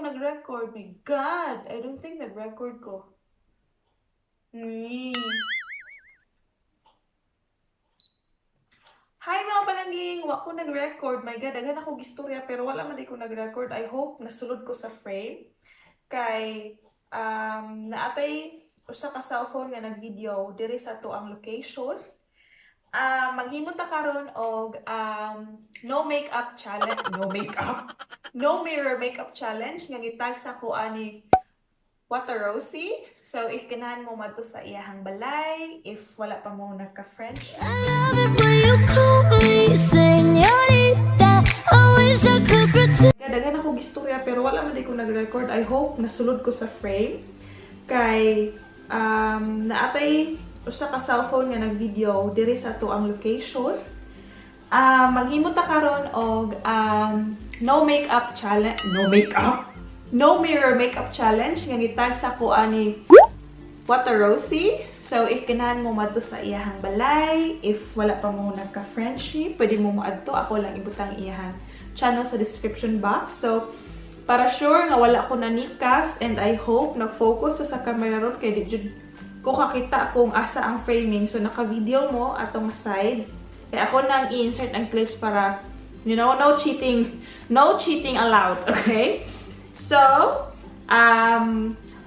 nag-record. My God! I don't think nag-record ko. Hi mga palanggeng! Wa ko nag-record. My God, agad ako gistorya pero wala man di ko nag-record. I hope nasulod ko sa frame. Kay, naatay usa ka cellphone nga nag-video diri sa to ang location. Maghimot ta karon og no makeup challenge. No makeup? No mirror makeup challenge nga gitag sa ko ani Whatta Rosie. So if kanahan mo madto sa iyahang balay, if wala pa mo nagka-French. Dagan ako gistorya pero wala man di ko nag-record. I hope nasulod ko sa frame. Kay naatay usa ka cellphone nga nag-video diri sa to ang location. Maghimot ta karon og no makeup challenge. No makeup? No mirror makeup challenge nga gitag sa ko ani Whatta Rosie. So if kanahan mo madto sa iyahang balay, if wala pa mo nagka-friendship, pwede mo moadto. Ako lang ibutang iyahang channel sa description box. So para sure nga wala ko nanikas, and I hope nag-focus to sa camera ron kay di jud ko kakita kung asa ang framing. So naka-video mo atong side. Kaya ako nang i-insert ang clips para, you know, no cheating. No cheating allowed, okay? So,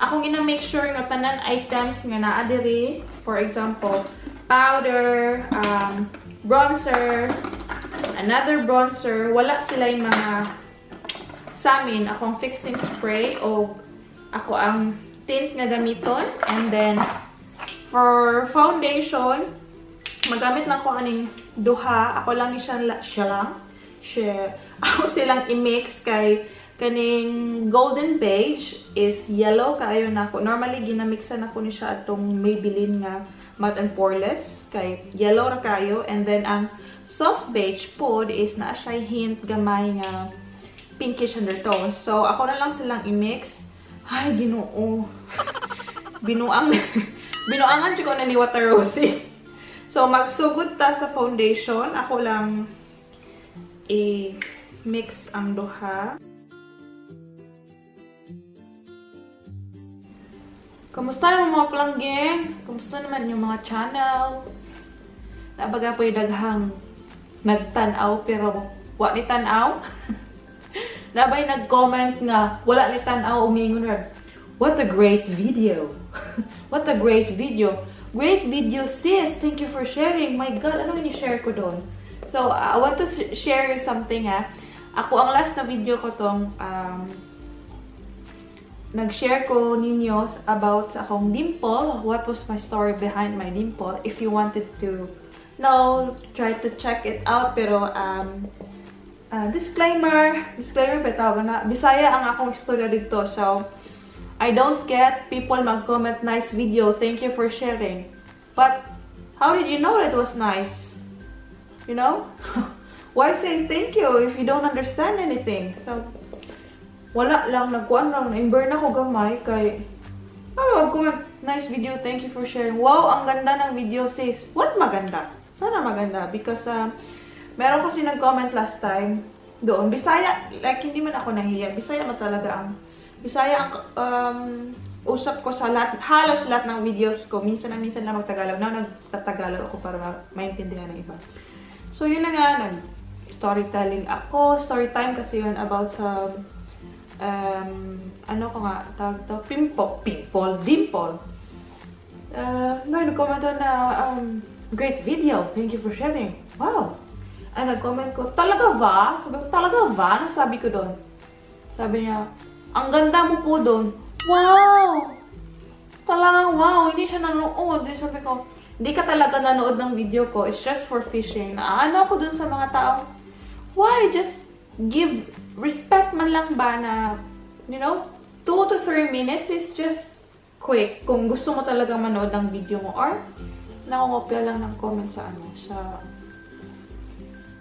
akong ina-make sure nga tanan items nga naa diri. For example, powder, bronzer, another bronzer. Wala sila yung mga sa amin. Akong fixing spray o ako ang tint nga gamiton. And then, for foundation, magamit lang ko aning duha. Ako lang ako silang i-mix kay kaning golden beige is yellow kaayo na ako. Normally ginamixan ako ni siya atong Maybelline nga matte and poreless kay yellow ra kayo, and then ang soft beige pod is naa siya hint gamay nga pinkish undertones. So ako na lang silang i-mix. Ay Ginoo. Binuangan jud ko na ni Whatta Rosie. So magsugod ta sa foundation. Ako lang i-mix ang duha. Kamusta naman mga palanggeng? Kamusta naman yung mga channel? Nabaga po yung daghang nagtanaw pero wala ni tanaw? Nabay nag-comment nga wala ni tanaw, umingon rin. What a great video! What a great video! Great video sis! Thank you for sharing! My God, ano yung share ko doon? So, I want to share you something ha. Ako ang last na video ko tong nag-share ko ninyo about sa akong dimple. What was my story behind my dimple? If you wanted to know, try to check it out. Pero, disclaimer ba tawag na? Bisaya ang akong istorya dito. So, I don't get people mag-comment nice video. Thank you for sharing. But, how did you know that it was nice? You know? Why say thank you if you don't understand anything? So, wala lang, nagkuhan lang, na-imburn ako gamay kay mag-comment, nice video, thank you for sharing. Wow, ang ganda ng video sis. What maganda? Sana maganda because meron kasi nag-comment last time doon. Bisaya, like hindi man ako nahiya. Bisaya na talaga ang Bisaya ang usap ko sa lahat, halos lahat ng videos ko. Minsan lang magtagalog. Now nagtatagalog ako para maintindihan ng iba. So yun na nga, storytelling ako. Storytime kasi yun about sa ano ko nga, dimple. Nag-comment na, great video, thank you for sharing. Wow! Ay, nag-comment ko, talaga ba? Sabi ko, talaga ba? Ano sabi ko doon? Sabi niya, ang ganda mo po doon. Wow! Talagang wow, hindi siya nanood. Sabi ko, hindi ka talaga nanood ng video ko, it's just for fishing. Ano ako doon sa mga tao? Why? Just give respect man lang ba na, you know, 2 to 3 minutes is just quick. Kung gusto mo talaga manood ng video mo or nakongopya lang ng comment sa ano,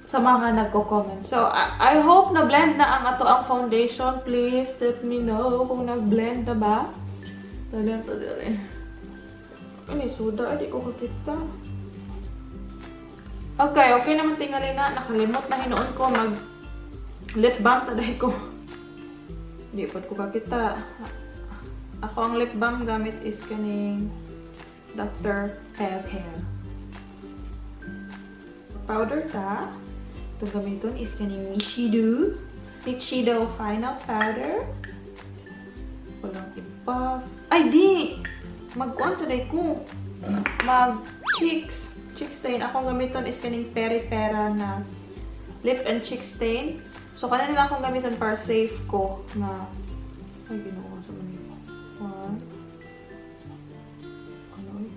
sa mga nagko-comment. So, I hope na-blend na ang ato ang foundation. Please let me know kung nag-blend na ba. Dali pa dali. Ay, suda. Hindi ko kakita. Okay naman tingali na. Nakalimot na hinoon ko mag lip balm sa dahi ko. Di po ko kakita. Ako ang lip balm gamit is kaning Dr. Pawpaw. Powder ta. Itong gamiton is kaning Nichido. Nichido final powder. Walang iba. Ay, di! Mag-kuan sa day ko. Mag-cheeks. Cheek stain. Akong gamiton is kaning Peripera na lip and cheek stain. So, kanina lang akong gamiton para safe ko na ay, ginawa sa manila. One. Ano ay?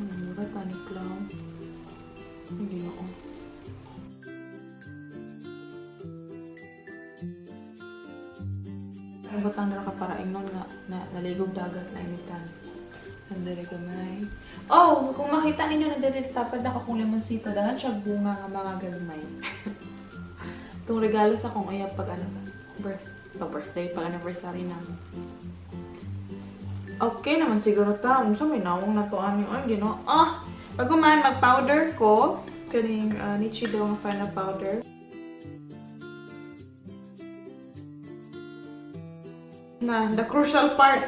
Ano mura? Tonic lang. Ay, ginawa. Butang na nakaparaing nun na naligog dagat na imitan. Nandali gamay. Oh! Kung makita ninyo, nandali tapad na akong lemonsito. Dahan siya bunga ng mga gamay. Itong regalo sa kong ayap pag ano, birthday, pag anniversary namin. Okay naman siguro ta. Unsa may nawong na to ano ay gino. Pag kumain mag-powder ko, kaning Nichido nga final powder. Na the crucial part,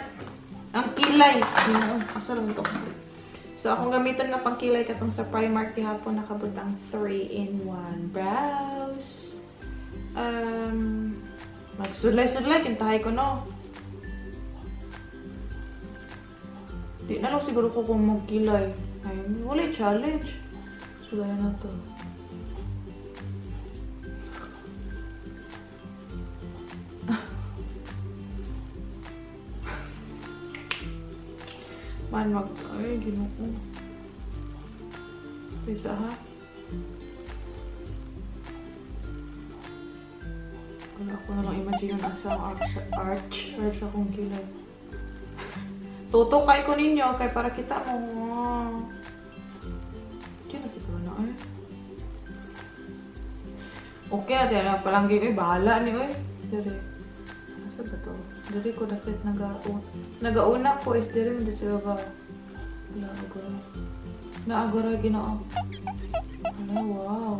ang kilay. Asa lang ito? So akong gamitan nga pang kilay katong sa Primark hapon nakabutang 3-in-1 brows. Magsudlay-sudlay kintahay ko no. Di na lang siguro ko kung magkilay. Ayun, wala challenge. Sulayan na to. Man ay, ginoo. Bisa ha? Wala ko na lang imagine ang asa arch akong kilay. Tutokay ko ninyo kay para kita mo. Kaya na siguro na ay. Okay na tayo na palanggeng. Bahala ni oy. Dire. Asa ba to? Dire ko dapat nagauna ko is dire mo sila ba? Naagora ginoo. Ano, wow.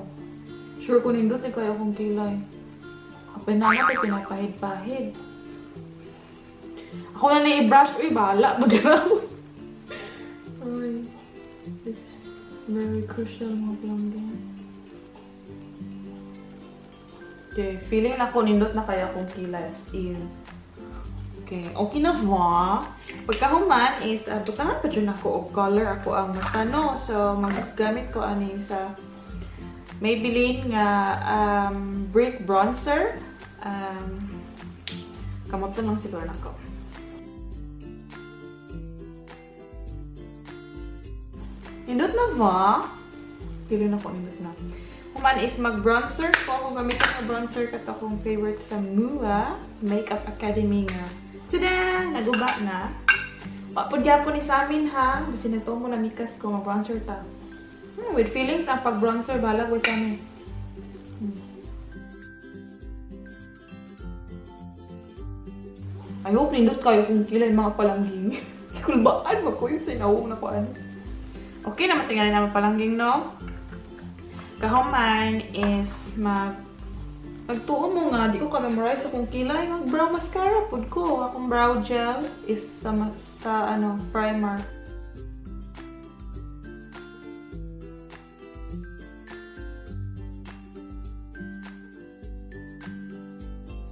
Sure ko nindot kaya akong kilay. Apay na ako pinapahid-pahid. Ako na na-i-brush. Uy, bahala. Magalaw. Uy. This is very crucial mga palanggeng. Okay. Feeling na ko nindot na kaya akong kilay as in. Okay. Okay na ba? Pagkahuman is, butangan pa dyan ako og color ako ang matano. So, maggamit ko aning sa Maybelline nga brick bronzer. Kamot lang siguro na ko. Nindot na ba? Pili na ko nindot na. Human is mag-bronzer ko. Kung gamitin na bronzer kat akong favorite sa MUA Makeup Academy nga. Tada! Naguba na. Pagyapo ni sa amin ha. Basi na ito mo na nikas ko. Mag-bronzer ta. With feelings ang pag-bronzer. Bahala ko sa amin. I hope nindot kayo kung kilay mga palangging. Kulbaan mo ko yung sinawong na ko ano. Okay naman tingnan naman palangging no. Kahuman is nagtuo mo nga, di ko ka-memorize akong kilay. Mag-brow mascara po ko. Akong brow gel is sa ano, Primark.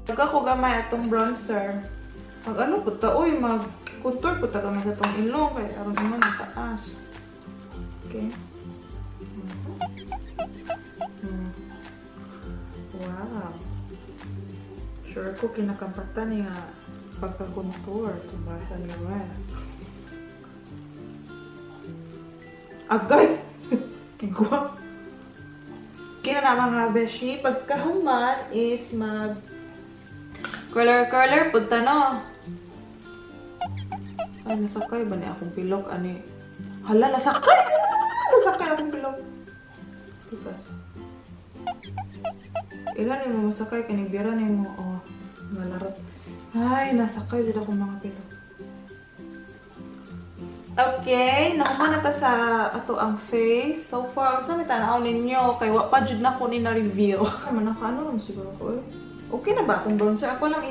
Pag ako gamay atong bronzer, mag-ano po ta, uy, mag-contour po ta gamay sa itong ilong. Kaya aron naman ang taas. Okay. Wow. Sure ko kinakampatan niya pagka-contour. Tumasan naman. Agay! Kigwa. Kina na mga beshi. Pagkahuman is mag color punta no. Ay, nasakay ba ni akong pilok? Ani? Hala, nasakay! Nasakay akong pilok. Diba? Ilan yung masakay, kanibira na yung malarot. Ay, nasakay dito akong mga pilok. Okay, nakuha na ta sa ato ang face. So far, sa may tanaw ninyo, kay wa pa jud na ko ni na-review. Ay, manaka ano lang siguro ko eh. Okay na ba itong bronzer? Ako lang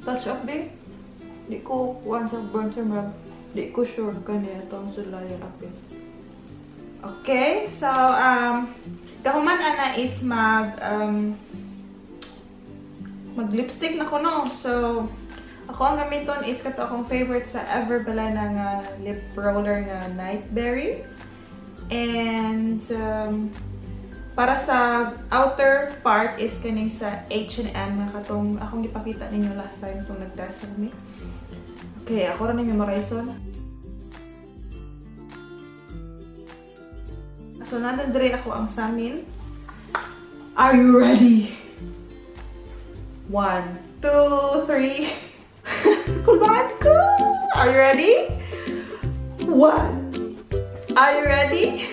touch up din. Di ko once sa bronzer marag. Di ko sure kaniya itong sulayan apil. Okay, so kahuman ana is mag-lipstick na ko no. So ako ang gamiton is kato akong favorite sa ever bala nga lip roller nga Nightberry. And para sa outer part is kaning sa H&M nga katong akong gipakita ninyo last time itong nag-test me. Okay, ako rin yung memorizeon. So, nandandre ako ang samin. Are you ready? 1, 2, 3. Kulbahan ko! Are you ready? 1. Are you ready?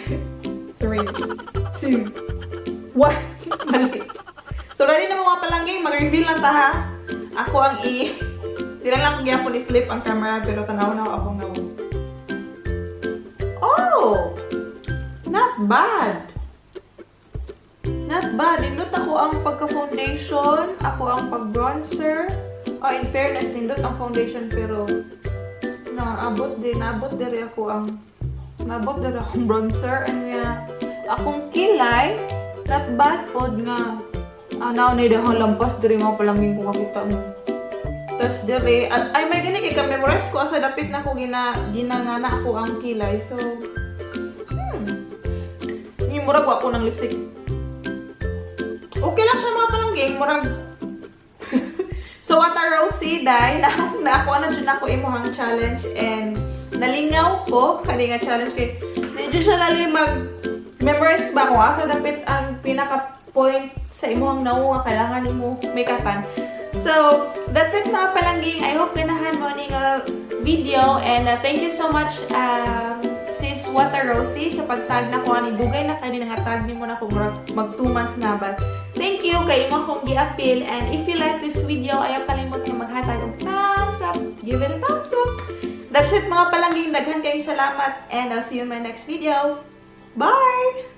3, 2, 1. Mali. So, ready na mga palanggeng. Mag-reveal lang ta ha. Ako ang Di lang ako gyapon i-flip ang camera pero tanaw na ako nga. Oh! Not bad. Not bad. Nindot ako ang pagka-foundation, ako ang pag-bronzer. Oh, in fairness, nindot ang foundation pero naabot din akong bronzer and akong kilay, not bad pod nga. Now na idahang lampas diri mo palanggeng ko makita mo. Tas dere ay may gani kay ka-memorize ko asa dapit na ko ginangana ako ang kilay. So ni murag wa ko ng lipstick. Okay lang siya mga palanggeng, murag. So Whatta Rosie dai na ako ana jud nako imong challenge and nalingaw ko kani nga challenge kay medyo siya lali mag-memorize ba ko asa dapit ang pinaka point sa imong nawo nga kailangan nimo make-upan. So, that's it mga palanggeng. I hope ganahan mo ning video and thank you so much sis Whatta Rosie sa pagtag na ko ani dugay na kani nga tag nimo na ko mag 2 months na ba. Thank you kay imo akong gi-appeal and if you like this video ayaw kalimot nga maghatag og thumbs up. Give it a thumbs up. That's it mga palanggeng. Daghan kayong salamat and I'll see you in my next video. Bye!